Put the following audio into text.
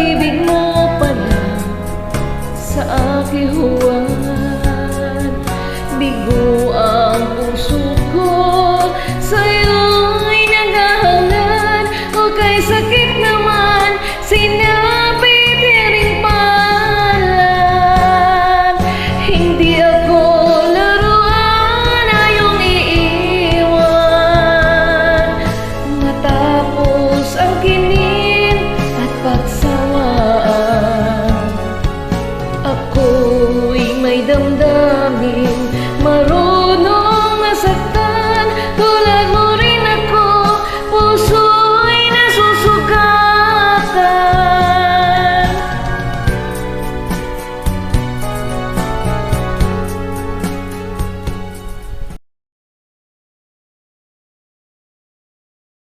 pag-ibig mo pala sa aking huwad. Bigo ang puso ko, sa'yo'y naghahangad. O kay sakit naman, sinapit ring palad. Hindi ako laruan, ayong iiwan. Matapos ang kinin at pagsawaan, ako'y may damdamin